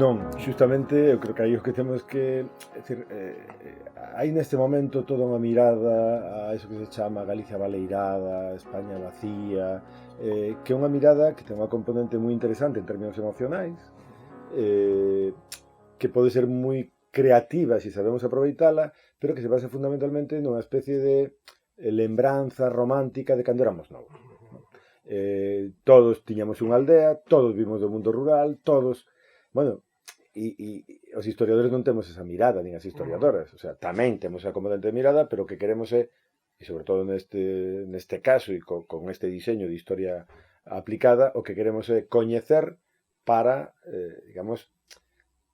Non, xustamente eu creo que aí o que temos que decir, hai neste momento toda unha mirada a eso que se chama Galicia baleirada, España vacía, que é unha mirada que ten unha componente moi interesante en términos emocionais, que pode ser moi creativa se sabemos aproveitala, pero que se basa fundamentalmente nunha especie de lembranza romántica de cando éramos novos. Todos tiñamos unha aldea, todos vimos do mundo rural, todos... Bueno, e os historiadores non temos esa mirada, nin as historiadoras. O sea, tamén temos esa componente de mirada, pero o que queremos é, e sobre todo neste caso e con este diseño de historia aplicada, o que queremos é coñecer para, digamos,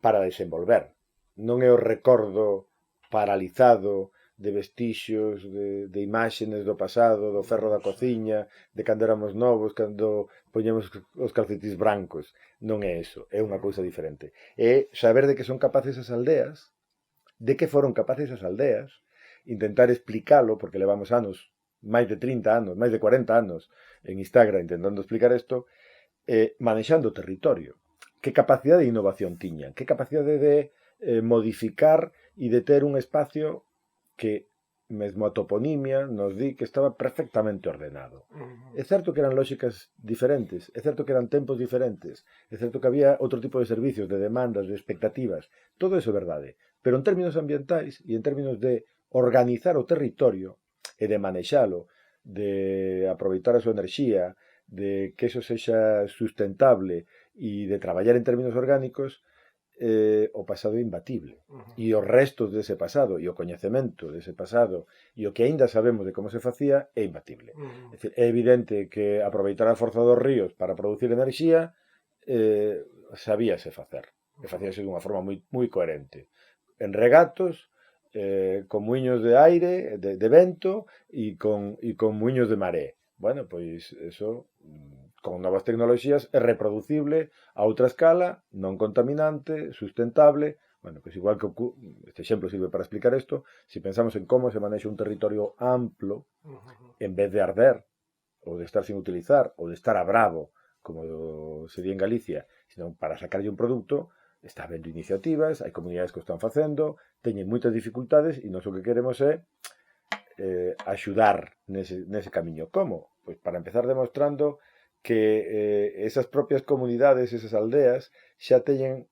para desenvolver. Non é o recordo paralizado de vestixios, de imágenes do pasado, do ferro da cociña, de cando éramos novos, cando poñemos os calcetís brancos. Non é eso, é unha cousa diferente. É saber de que son capaces as aldeas, de que foron capaces as aldeas, intentar explicalo, porque levamos anos, máis de 30 anos, máis de 40 anos en Instagram intentando explicar isto, manexando o territorio. Que capacidade de innovación tiñan, que capacidade de modificar e de ter un espacio que mesmo a toponimia nos di que estaba perfectamente ordenado. É certo que eran lógicas diferentes, é certo que eran tempos diferentes, é certo que había outro tipo de servicios, de demandas, de expectativas, todo eso é verdade, pero en términos ambientais e en términos de organizar o territorio e de manexalo, de aproveitar a súa enerxía, de que eso sexa sustentable e de traballar en términos orgánicos, o pasado é imbatible. E os restos dese pasado e o coñecemento dese pasado e o que aínda sabemos de como se facía é imbatible. É dicir, é evidente que aproveitar a forza dos ríos para producir enerxía sabíase facer. E facíase dunha forma moi coherente. En regatos, con muiños de aire, de vento e con muiños de maré. Bueno, pois eso... con novas tecnoloxías é reproducible a outra escala, non contaminante, sustentable. Bueno, pois igual que este exemplo sirve para explicar isto, se pensamos en como se manexa un territorio amplo, en vez de arder, ou de estar sin utilizar, ou de estar a bravo, como sería en Galicia, sino para sacarlle un produto, está habendo iniciativas, hai comunidades que o están facendo, teñen moitas dificultades e nós o que queremos é axudar nese camiño. Como? Pois para empezar demostrando que esas propias comunidades, esas aldeas, xa teñen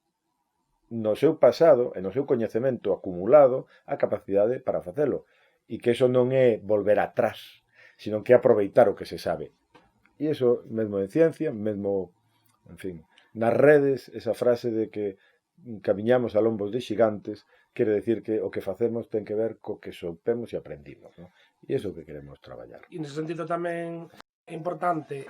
no seu pasado e no seu coñecemento acumulado a capacidade para facelo. E que eso non é volver atrás, sino que é aproveitar o que se sabe. E iso mesmo en ciencia, mesmo, en fin, nas redes, esa frase de que camiñamos a lombos de xigantes, quere decir que o que facemos ten que ver co que soupemos e aprendimos, ¿no? E iso que queremos traballar. E nese sentido tamén é importante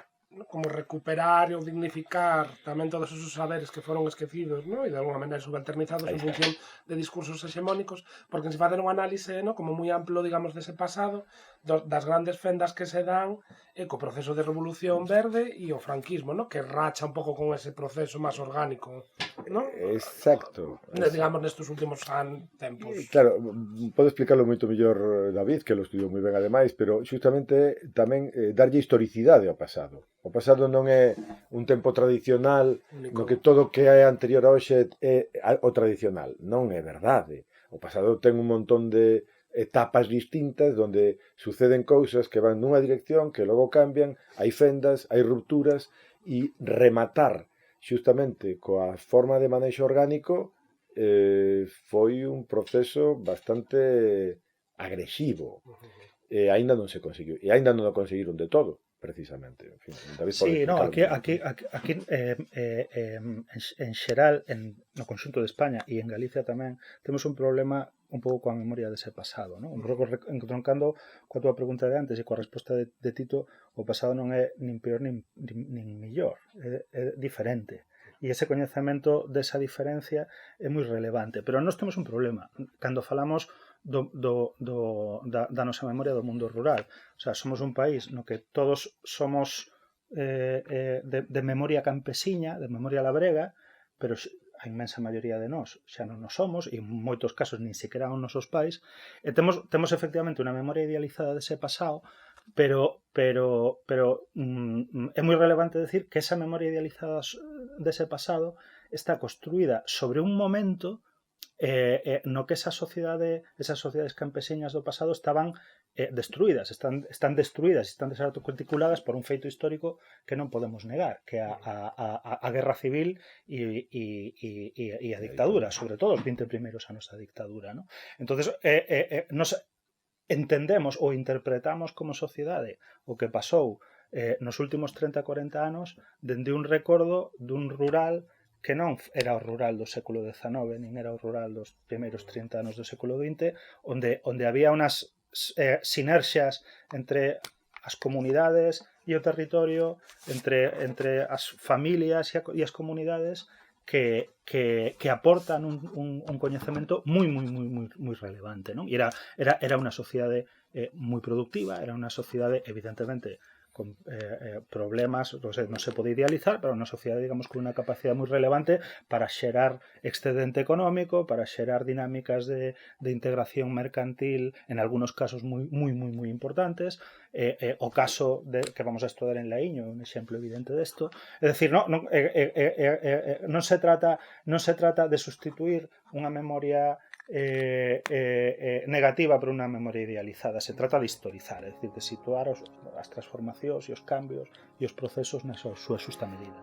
como recuperar ou dignificar tamén todos esos saberes que foron esquecidos, ¿no? E de alguna maneira subalternizados en función de discursos hexemónicos, porque se facer un análise, ¿no? Como moi amplo, digamos, dese pasado, das grandes fendas que se dan co proceso de revolución verde e o franquismo, ¿no? Que racha un pouco con ese proceso máis orgánico, ¿no? Exacto. Digamos, nestes últimos tempos. Claro, pode explicarlo moito mellor David, que lo estudiou moi ben ademais, pero xustamente tamén darlle historicidade ao pasado. O pasado non é un tempo tradicional no que todo o que é anterior a hoxe é o tradicional. Non é verdade. O pasado ten un montón de etapas distintas onde suceden cousas que van nunha dirección, que logo cambian, hai fendas, hai rupturas, e rematar xustamente coa forma de manexo orgánico foi un proceso bastante agresivo. Aínda non se conseguiu. E aínda non o conseguiron de todo, precisamente. En fin, David sí, no, aquí en xeral, no conxunto de España e en Galicia tamén, temos un problema un pouco coa memoria dese pasado, non? Un pouco entroncando coa túa pregunta de antes e coa resposta de Tito, o pasado non é nin peor nin millor, é diferente. E ese coñecemento desa diferencia é moi relevante. Pero nós temos un problema. Cando falamos da nosa memoria do mundo rural. O sea, somos un país no que todos somos de memoria campesiña, de memoria labrega, pero a inmensa maioría de nós xa non nos somos, e en moitos casos nin sequera os nosos pais, e temos efectivamente unha memoria idealizada dese pasado, pero é moi relevante decir que esa memoria idealizada dese pasado está construída sobre un momento no que esas sociedades campesiñas do pasado estaban destruídas, están destruídas, están desarticuladas por un feito histórico que non podemos negar, que a guerra civil e a dictadura, sobre todo os 20 primeiros anos da dictadura, ¿no? Entonces, nos entendemos ou interpretamos como sociedade o que pasou nos últimos 30-40 anos dende un recordo dun rural que non era o rural do século XIX, nin era o rural dos primeiros 30 anos do século XX, onde había unas sinerxias entre as comunidades e o territorio, entre as familias e as comunidades que aportan un coñecemento moi relevante, non? E era unha sociedade moi productiva, era unha sociedade evidentemente con problemas, non se pode idealizar, pero unha sociedade, digamos, con unha capacidade moi relevante para xerar excedente económico, para xerar dinámicas de integración mercantil, en algunos casos moi importantes. O caso que vamos a estudar en Laíño é un exemplo evidente desto. É dicir, non se trata de sustituir unha memoria negativa por unha memoria idealizada, se trata de historizar, é dicir, de situar as transformacións e os cambios e os procesos na súa xusta medida.